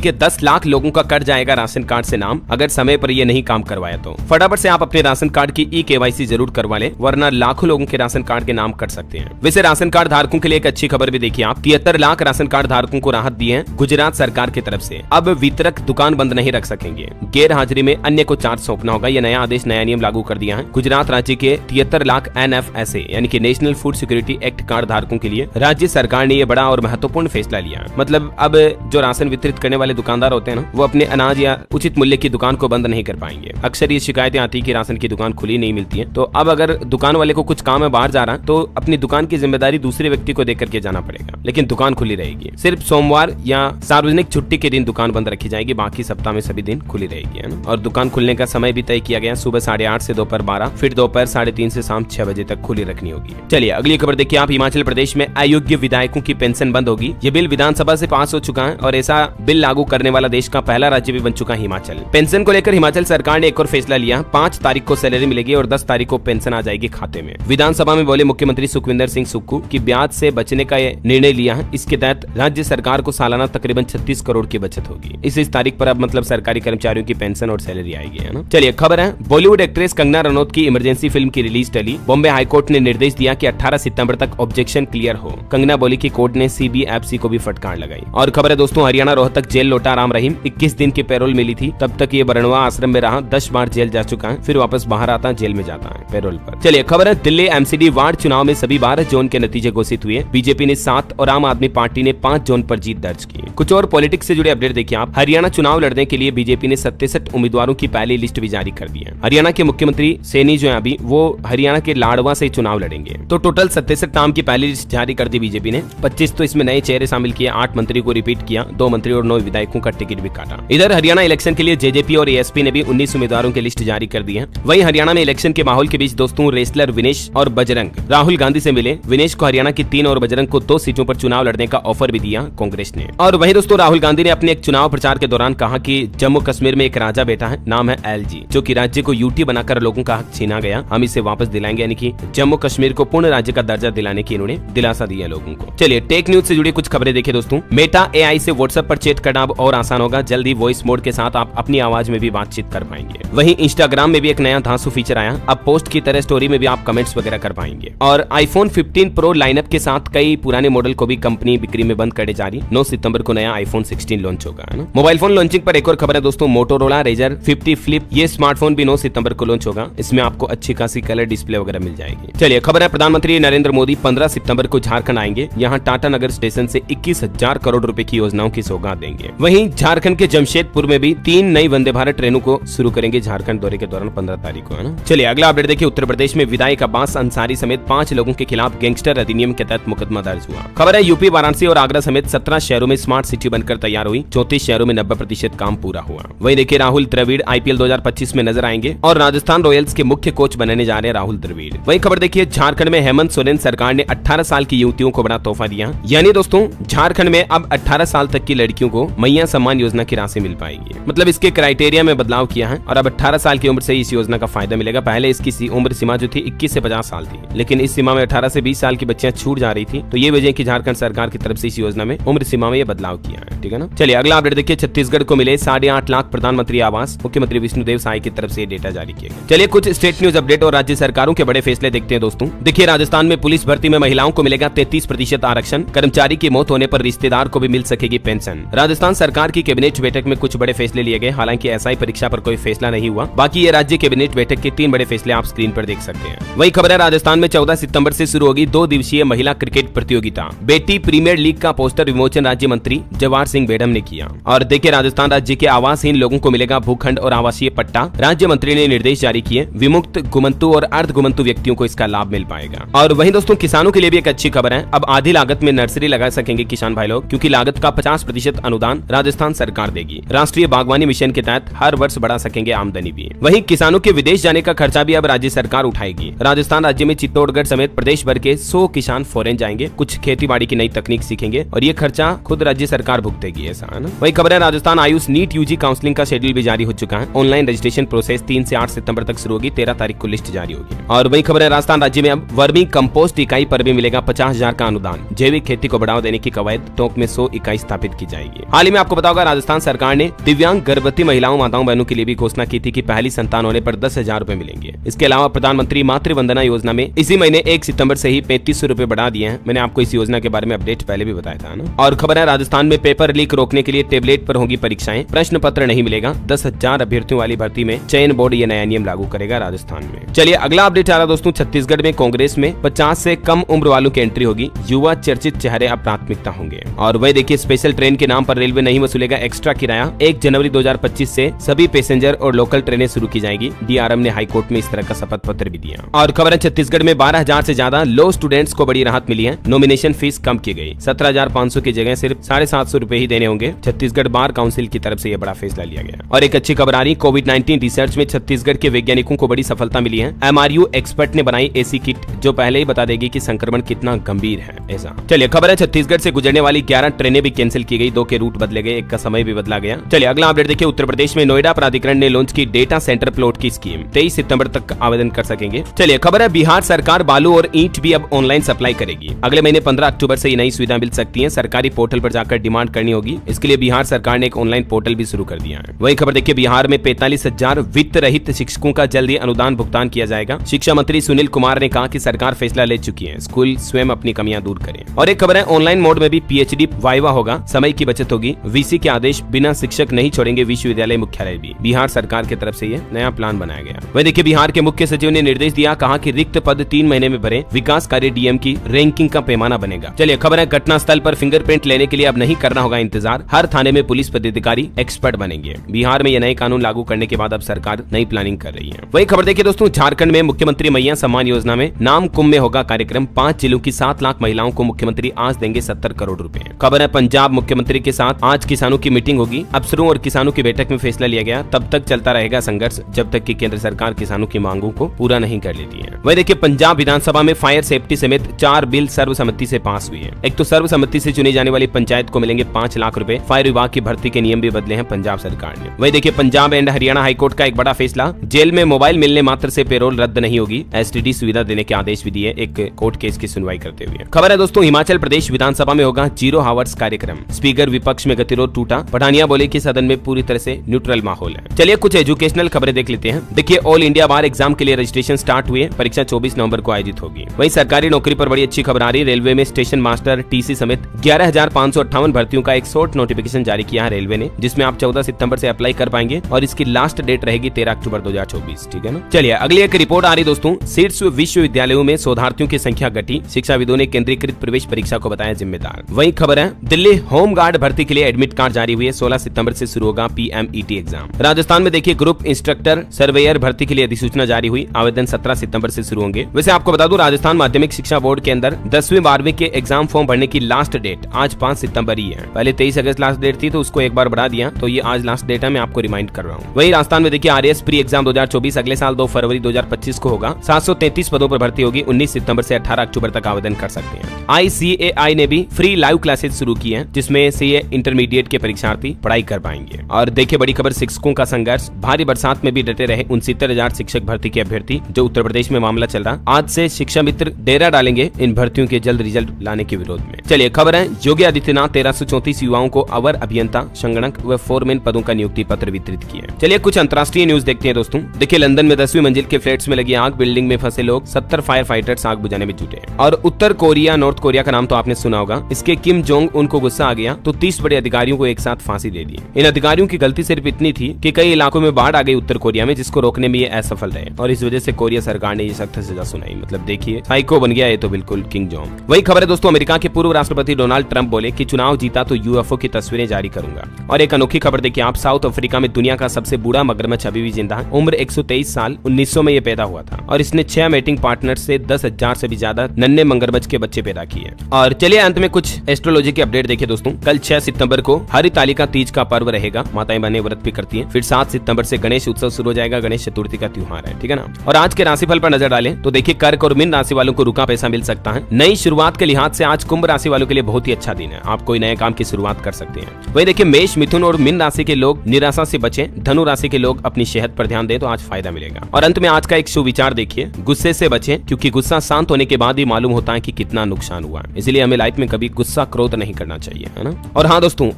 के 10 लाख लोगों का कट जाएगा राशन कार्ड से नाम, अगर समय पर ये नहीं काम करवाया तो। फटाफट से आप अपने राशन कार्ड की ई-KYC जरूर करवा लें, वरना लाखों लोगों के राशन कार्ड के नाम कट सकते हैं। वैसे राशन कार्ड धारकों के लिए एक अच्छी खबर भी देखिए आप, 73 लाख राशन कार्ड धारकों को राहत दी है गुजरात सरकार की तरफ से। अब वितरक दुकान बंद नहीं रख सकेंगे, गैर हाजिरी में अन्य को चार्ज सौंपना होगा। यह नया आदेश, नया नियम लागू कर दिया है। गुजरात राज्य के 73 लाख NFSA यानी कि national food security act card धारकों के लिए राज्य सरकार ने यह बड़ा और महत्वपूर्ण फैसला लिया है। मतलब अब जो राशन वितरित करने वाले दुकानदार होते हैं ना, वो अपने अनाज या उचित मूल्य की दुकान को बंद नहीं कर पाएंगे। अक्सर ये शिकायतें आती है कि राशन की दुकान खुली नहीं मिलती है, तो अब अगर दुकान वाले को कुछ काम है बाहर जा रहा है तो अपनी दुकान की जिम्मेदारी दूसरे व्यक्ति को देकर के जाना पड़ेगा, लेकिन दुकान खुली रहेगी। सिर्फ सोमवार या सार्वजनिक छुट्टी के दिन दुकान बंद रखी जाएगी, बाकी सप्ताह में सभी दिन खुली रहेगी, है ना। और दुकान खुलने का समय भी तय किया गया, सुबह 8:30 से दोपहर 12, फिर दोपहर 3:30 से शाम 6 बजे तक खुली रखनी होगी। चलिए अगली खबर देखिए आप, हिमाचल प्रदेश में अयोग्य विधायकों की पेंशन बंद होगी। ये बिल विधानसभा से पास हो चुका है और ऐसा बिल लागू करने वाला देश का पहला राज्य भी बन चुका है हिमाचल। पेंशन को लेकर हिमाचल सरकार ने एक और फैसला लिया, 5 तारीख को सैलरी मिलेगी और 10 तारीख को पेंशन आ जाएगी खाते में। विधानसभा में बोले मुख्यमंत्री सुखविंदर सिंह सुक्खू की ब्याज से बचने का निर्णय लिया है। इसके तहत राज्य सरकार को सालाना तकरीबन 36 करोड़ की बचत होगी। इस तारीख पर अब मतलब सरकारी कर्मचारियों की पेंशन और सैलरी आएगी, है ना। चलिए खबर है, बॉलीवुड एक्ट्रेस कंगना रनौत की इमरजेंसी फिल्म की रिलीज टली। बॉम्बे हाईकोर्ट ने निर्देश दिया कि 18 सितंबर तक ऑब्जेक्शन क्लियर हो। कंगना बोली कि कोर्ट ने CBFC को भी फटकार लगाई। और खबर है दोस्तों, हरियाणा रोहतक जेल लौटा राम रहीम, 21 दिन की पैरोल मिली थी, तब तक ये बरनवा आश्रम में रहा, 10 बार जेल जा चुका है, फिर वापस बाहर आता जेल में जाता है पैरोल पर। चलिए खबर है, दिल्ली MCD वार्ड चुनाव में सभी 12 जोन के नतीजे घोषित हुए। बीजेपी ने 7 और आम आदमी पार्टी ने 5 जोन पर जीत दर्ज की। कुछ और पॉलिटिक्स से जुड़े अपडेट देखिए आप, हरियाणा चुनाव लड़ने के लिए बीजेपी ने 67 उम्मीदवारों की पहली लिस्ट भी जारी कर दी है। हरियाणा के मुख्यमंत्री सैनी जो है अभी, वो हरियाणा के लाडवा से चुनाव लड़ेंगे। तो टोटल 67 नाम की पहली लिस्ट जारी कर दी बीजेपी ने। 25 तो इसमें नए चेहरे शामिल किए, 8 मंत्री को रिपीट किया, 2 मंत्री और 9 विधायकों का टिकट भी काटा। इधर हरियाणा इलेक्शन के लिए JJP और ASP ने भी 19 उम्मीदवारों की लिस्ट जारी कर दी है। वहीं हरियाणा में इलेक्शन के माहौल के बीच दोस्तों रेसलर विनेश और बजरंग राहुल गांधी से मिले। विनेश को हरियाणा की 3 और बजरंग को 2 सीटों पर चुनाव लड़ने का ऑफर भी दिया कांग्रेस ने। और वहीं दोस्तों राहुल गांधी ने अपने एक चुनाव प्रचार के दौरान कहा कि जम्मू कश्मीर में एक राजा बैठा है, नाम है LG, जो कि राज्य को UT बनाकर लोगों का हक छीना गया, हम इसे वापस दिलाएंगे, यानी कि जम्मू कश्मीर को पूर्ण राज्य का दर्जा दिलाने की इन्होंने दिलासा दिया लोगों को। चलिए टेक न्यूज से जुड़ी कुछ खबरें देखिए दोस्तों। मेटा AI से WhatsApp पर चैट करना अब और आसान होगा, जल्दी वॉइस मोड के साथ आप अपनी आवाज में भी बातचीत कर पाएंगे। वहीं इंस्टाग्राम में भी एक नया धांसू फीचर आया, अब पोस्ट की तरह स्टोरी में भी आप कमेंट्स वगैरह कर पाएंगे। और iPhone 15 Pro लाइनअप के साथ कई पुराने मॉडल को भी कंपनी बिक्री में बंद करे जा रही। 9 सितंबर को नया iPhone 16 लॉन्च होगा, है ना। मोबाइल फोन लॉन्चिंग पर एक और खबर है दोस्तों, मोटोरोला Razr 50 Flip, ये स्मार्टफोन भी 9 सितंबर को लॉन्च होगा। इसमें आपको अच्छी खासी कलर डिस्प्ले वगैरह मिल जाएगी। चलिए खबर है, प्रधानमंत्री नरेंद्र मोदी 15 सितंबर को झारखंड आएंगे। यहाँ टाटा नगर स्टेशन से 21,000 करोड़ रुपए की योजनाओं की सौगात देंगे। वहीं झारखंड के जमशेदपुर में भी 3 नई वंदे भारत ट्रेनों को शुरू करेंगे झारखंड दौरे के दौरान 15 तारीख को, है ना। चलिए अगला अपडेट देखिए, उत्तर प्रदेश में विधायक अब्बास अंसारी समेत 5 लोगों के खिलाफ गैंगस्टर अधिनियम के तहत मुकदमा दर्ज हुआ। खबर है, यूपी वाराणसी और आगरा समेत 17 शहरों में स्मार्ट सिटी बनकर तैयार हुई, 34 शहरों में 90% काम पूरा हुआ। वहीं देखिए राहुल द्रविड़ IPL 2025 में नजर आएंगे और राजस्थान रॉयल्स के मुख्य कोच बनने जा रहे हैं राहुल द्रविड़। वहीं खबर देखिए, झारखंड में हेमंत सोरेन सरकार ने 18 साल की युवतियों को बड़ा तोहफा दिया, यानी दोस्तों झारखंड में अब 18 साल तक की लड़कियों को मैया सम्मान योजना की राशि मिल पाएगी। मतलब इसके क्राइटेरिया में बदलाव किया है और अब 18 साल की उम्र से इस योजना का फायदा मिलेगा। पहले इसकी उम्र सीमा जो थी 21 से 50 साल थी, लेकिन इस सीमा में 18 से 20 साल की बच्चियां छूट जा रही थी। तो ये वजह की झारखंड सरकार की तरफ से इस योजना में उम्र सीमा में ये बदलाव किया है, ठीक है ना। चलिए अगला अपडेट देखिए, छत्तीसगढ़ को मिले 8.5 लाख प्रधानमंत्री आवास, मुख्यमंत्री विष्णुदेव साय की तरफ से डेटा जारी किया गया। चलिए कुछ स्टेट न्यूज अपडेट और राज्य सरकारों के बड़े फैसले देखते हैं दोस्तों। देखिए राजस्थान में पुलिस भर्ती में महिलाओं को मिलेगा 33% आरक्षण, कर्मचारी की मौत होने पर रिश्तेदार को भी मिल सकेगी पेंशन। राजस्थान सरकार की कैबिनेट बैठक में कुछ बड़े फैसले लिए गए, हालांकि SI परीक्षा पर कोई फैसला नहीं हुआ। बाकी ये राज्य कैबिनेट बैठक के 3 बड़े फैसले आप स्क्रीन पर देख सकते हैं। वही खबर है, राजस्थान में 14 सितंबर से शुरू होगी 2 दिवसीय महिला क्रिकेट प्रतियोगिता। बेटी प्रीमियर लीग का पोस्टर विमोचन राज्य मंत्री जवाहर सिंह बेडम ने किया। और देखिए राजस्थान राज्य के आवासहीन लोगों को मिलेगा भूखंड और आवासीय पट्टा, राज्य मंत्री ने निर्देश जारी किए। विमुक्त, गुमंतु और अर्ध गुमंतु व्यक्तियों को इसका लाभ मिल पाएगा। और वहीं दोस्तों किसानों के लिए भी एक अच्छी खबर है, अब आधी लागत में नर्सरी लगा सकेंगे किसान भाई लोग, क्योंकि लागत का 50% अनुदान राजस्थान सरकार देगी। राष्ट्रीय बागवानी मिशन के तहत हर वर्ष बढ़ा सकेंगे आमदनी भी। वहीं किसानों के विदेश जाने का खर्चा भी अब राज्य सरकार उठाएगी। राजस्थान राज्य में चित्तौड़गढ़ समेत प्रदेश भर के 100 किसान फॉरेन जाएंगे, कुछ खेती बाड़ी की नई तकनीक सीखेंगे और ये खर्चा खुद राज्य सरकार भुगतेगी, ऐसा है ना। वही खबर है, Rajasthan Ayush NEET UG counselling का शेड्यूल भी जारी हो चुका है। ऑनलाइन रजिस्ट्रेशन प्रोसेस 3 से 8 सितंबर तक शुरू होगी, 13 तारीख को लिस्ट जारी होगी। और वही खबर है, राजस्थान राज्य में अब वर्मी कंपोस्ट इकाई पर भी मिलेगा 50,000 का अनुदान। जैविक खेती को बढ़ावा देने की कवायद। टोंक में 100 इकाई स्थापित की जाएगी। हाल ही में आपको बताओगा राजस्थान सरकार ने दिव्यांग गर्भवती महिलाओं माताओं बहनों के लिए भी घोषणा की थी कि पहली संतान होने पर 10,000 रूपए मिलेंगे। इसके अलावा प्रधानमंत्री मातृ वंदना योजना में इसी महीने 1 सितंबर से ही 3500 रूपए बढ़ा दिए हैं। मैंने आपको इस योजना के बारे में अपडेट पहले भी बताया था ना। और खबर है राजस्थान में पेपर लीक रोकने के लिए टेबलेट पर होगी परीक्षाएं। प्रश्न पत्र नहीं मिलेगा। 10,000 अभ्यर्थियों वाली भर्ती में चयन बोर्ड ये नया नियम लागू करेगा राजस्थान में। चलिए अगला अपडेट आ रहा दोस्तों, छत्तीसगढ़ में कांग्रेस में 50 से कम उम्र वालों की एंट्री होगी। युवा चर्चित चेहरे अब प्राथमिकता होंगे। और वही देखिए स्पेशल ट्रेन के नाम पर रेलवे नहीं वसूलेगा एक्स्ट्रा किराया। 1 जनवरी 2025 से सभी पैसेंजर और लोकल ट्रेनें शुरू की जाएगी। डीआरएम ने हाईकोर्ट में इस तरह का शपथ पत्र भी दिया। और खबर है छत्तीसगढ़ में 12,000 से ज्यादा लॉ स्टूडेंट्स को बड़ी राहत मिली है। नॉमिनेशन फीस कम की गई। 17,500 की जगह सिर्फ 750 रूपए ही देने होंगे। छत्तीसगढ़ बार काउंसिल की तरफ से यह बड़ा फैसला लिया गया। और एक अच्छी खबर आ रही, कोविड-19 रिसर्च में छत्तीसगढ़ के वैज्ञानिकों को बड़ी सफलता मिली है। एमआरयू एक्सपर्ट ने बनाई ऐसी किट जो पहले ही बता देगी कि संक्रमण कितना गंभीर है। ऐसा चलिए खबर है छत्तीसगढ़ से गुजरने वाली 11 ट्रेनें भी कैंसिल की गई। 2 के रूट बदले गए, 1 का समय भी बदला गया। चलिए अगला अपडेट देखिए, उत्तर प्रदेश में नोएडा प्राधिकरण ने लॉन्च की डेटा सेंटर प्लॉट की स्कीम। 23 सितंबर तक आवेदन कर सकेंगे। चलिए खबर है बिहार सरकार बालू और ईंट भी अब ऑनलाइन सप्लाई करेगी। अगले महीने 15 अक्टूबर से ये नई सुविधा मिल सकती है। सरकारी पोर्टल पर जाकर डिमांड करनी होगी। इसके लिए बिहार सरकार ने एक ऑनलाइन पोर्टल भी शुरू कर दिया है। वही खबर देखिए, बिहार में 45,000 वित्त रहित शिक्षकों का जल्दी अनुदान भुगतान किया जाएगा। शिक्षा मंत्री सुनील कुमार ने कहा कि सरकार फैसला ले चुकी है, स्कूल स्वयं अपनी कमियां दूर करें। और एक खबर है ऑनलाइन मोड में भी पीएचडी वाइवा होगा, समय की बचत होगी। वीसी के आदेश बिना शिक्षक नहीं छोड़ेंगे विश्वविद्यालय मुख्यालय भी। बिहार सरकार की तरफ से ये नया प्लान बनाया गया। वही देखिए बिहार के मुख्य सचिव ने निर्देश दिया, कहा कि रिक्त पद 3 महीने में भरे। विकास कार्य डीएम की रैंकिंग का पैमाना बनेगा। चलिए खबर है घटना स्थल पर फिंगरप्रिंट लेने के लिए अब नहीं करना होगा इंतजार। हर थाने में पुलिस पदाधिकारी एक्सपर्ट बनेंगे। बिहार में यह नए कानून लागू करने के बाद अब सरकार नई प्लानिंग कर रही है। वही खबर देखिए दोस्तों, झारखंड में मुख्यमंत्री मैया सम्मान योजना में नाम कुंभ में होगा कार्यक्रम। 5 जिलों की 7 लाख महिलाओं को मुख्यमंत्री आज देंगे 70 करोड़ रुपए। खबर है पंजाब मुख्यमंत्री के साथ आज किसानों की मीटिंग होगी। अफसरों और किसानों की बैठक में फैसला लिया गया, तब तक चलता रहेगा संघर्ष जब तक कि केंद्र सरकार किसानों की मांगों को पूरा नहीं कर लेती है। वही देखिए पंजाब विधानसभा में फायर सेफ्टी समेत 4 बिल सर्वसम्मति से पास हुए हैं। एक तो सर्वसम्मति से चुनी जाने वाली पंचायत को मिलेंगे 5 लाख रुपए। फायर विभाग की भर्ती के नियम भी बदले हैं पंजाब सरकार ने। वही देखिए पंजाब एंड हरियाणा हाईकोर्ट का एक बड़ा फैसला, जेल में मोबाइल मिलने मात्र से पेरोल रद्द नहीं होगी। एसटीडी सुविधा देने के आदेश भी दिए एक कोर्ट केस की सुनवाई करते हुए। खबर है दोस्तों, हिमाचल प्रदेश विधानसभा में होगा 0 हावर्स कार्यक्रम। स्पीकर विपक्ष में गतिरोध टूटा। पठानिया बोले कि सदन में पूरी तरह से न्यूट्रल माहौल है। चलिए कुछ एजुकेशनल खबरें देख लेते हैं। देखिए ऑल इंडिया बार एग्जाम के लिए रजिस्ट्रेशन स्टार्ट हुए। परीक्षा 24 नवंबर को आयोजित होगी। वहीं सरकारी नौकरी पर बड़ी अच्छी खबर आ रही। रेलवे में स्टेशन मास्टर टीसी समेत 11,558 भर्तियों का एक शॉर्ट नोटिफिकेशन जारी किया है रेलवे ने, जिसमें आप 14 सितंबर से अप्लाई कर पाएंगे और इसकी लास्ट डेट रहेगी 13 अक्टूबर 2024। ठीक है ना। चलिए अगली एक रिपोर्ट आ रही दोस्तों, शीर्ष विश्वविद्यालयों में शोधार्थियों की संख्या घटी। शिक्षाविदों ने केंद्रीकृत प्रवेश परीक्षा को बताया जिम्मेदार। वही खबर है दिल्ली होम गार्ड भर्ती के लिए एडमिट कार्ड जारी हुई है। 16 सितंबर से शुरू होगा पीएमईटी एग्जाम। राजस्थान में देखिए ग्रुप इंस्ट्रक्टर सर्वेयर भर्ती के लिए अधिसूचना जारी हुई। आवेदन 17 सितंबर से शुरू होंगे। वैसे आपको बता दूं राजस्थान माध्यमिक शिक्षा बोर्ड के अंदर 10वीं 12वीं के एग्जाम फॉर्म भरने की लास्ट डेट आज 5 सितंबर ही है। पहले 23 अगस्त लास्ट डेट थी, तो उसको एक बार बढ़ा दिया, तो ये आज लास्ट डेट है। मैं आपको रिमाइंड कर रहा हूँ। वही राजस्थान में देखिए आरएएस प्री एग्जाम 2024 अगले साल 2 फरवरी 2025 को होगा। 733 पदों पर भर्ती होगी। 19 सितंबर से 18 अक्टूबर तक आवेदन कर सकते हैं। ICAI ने भी फ्री लाइव क्लासेस शुरू की हैं, जिसमें सीए इंटरमीडिएट के परीक्षार्थी पढ़ाई कर पाएंगे। और देखिए बड़ी खबर, शिक्षकों का संघर्ष। भारी बरसात में भी डटे रहे 69,000 शिक्षक भर्ती के अभ्यर्थी। जो उत्तर प्रदेश में मामला चल रहा, आज से शिक्षा मित्र डेरा डालेंगे इन भर्तियों के जल्द रिजल्ट लाने के विरोध में। चलिए खबर है योगी आदित्यनाथ 1334 युवाओं को अवर अभियंता, संगणक व फोरमैन पदों का नियुक्ति पत्र वितरित किए। चलिए कुछ अंतर्राष्ट्रीय न्यूज देखते हैं दोस्तों। देखिए लंदन में 10वीं मंजिल के फ्लैट्स में लगी आग, बिल्डिंग में फंसे लोग, 70 फायर फाइटर्स आग बुझाने में जुटे। और उत्तर कोरिया, नॉर्थ कोरिया का नाम तो आपने सुना होगा। इसके किम जोंग उनको गुस्सा आ गया तो 30 बड़े अधिकारियों को एक साथ फांसी दे दी। इन अधिकारियों की गलती सिर्फ इतनी थी कि कई इलाकों में बाढ़ आ गई उत्तर कोरिया में, जिसको रोकने में ये असफल रहे और इस वजह से कोरिया सरकार ने ये सख्त सजा सुनाई। मतलब देखिए साइको बन गया ये तो बिल्कुल किम जोंग। वही खबर है दोस्तों, अमेरिका के पूर्व राष्ट्रपति डोनाल्ड ट्रंप बोले कि चुनाव जीता तो यूएफओ की तस्वीरें जारी करूंगा। और एक अनोखी खबर देखिए आप, साउथ अफ्रीका में दुनिया का सबसे बूढ़ा मगरमच्छ अभी भी जिंदा है। उम्र 123 साल, 1900 में ये पैदा हुआ था और इसने 6 मेटिंग पार्टनर से 10,000 से भी ज्यादा नन्हे मगरमच्छ के बच्चे पैदा किए। और चलिए अंत में कुछ एस्ट्रोलॉजी के अपडेट देखिए दोस्तों। कल 6 सितंबर को हरितालिका तीज का पर्व रहेगा। माताएं बहनें व्रत भी करती हैं। फिर 7 सितंबर से गणेश उत्सव शुरू हो जाएगा। गणेश चतुर्थी का त्योहार है, ठीक है ना। और आज के राशिफल पर नजर डालें तो देखिए कर्क और मीन राशि वालों को रुका पैसा मिल सकता है। नई शुरुआत के लिहाज से आज कुंभ राशि वालों के लिए बहुत ही अच्छा दिन है। आप कोई नए काम की शुरुआत कर सकते हैं। वही देखिए मेष, मिथुन और मीन राशि के लोग निराशा से बचें। धनु राशि के लोग अपनी सेहत पर ध्यान दें तो आज फायदा मिलेगा। और अंत में आज का एक सुविचार देखिए, गुस्से से बचें क्योंकि गुस्सा शांत होने के बाद ही मालूम होता बताएं कि कितना नुकसान हुआ है। इसलिए हमें लाइफ में कभी गुस्सा क्रोध नहीं करना चाहिए, है ना। और हाँ दोस्तों,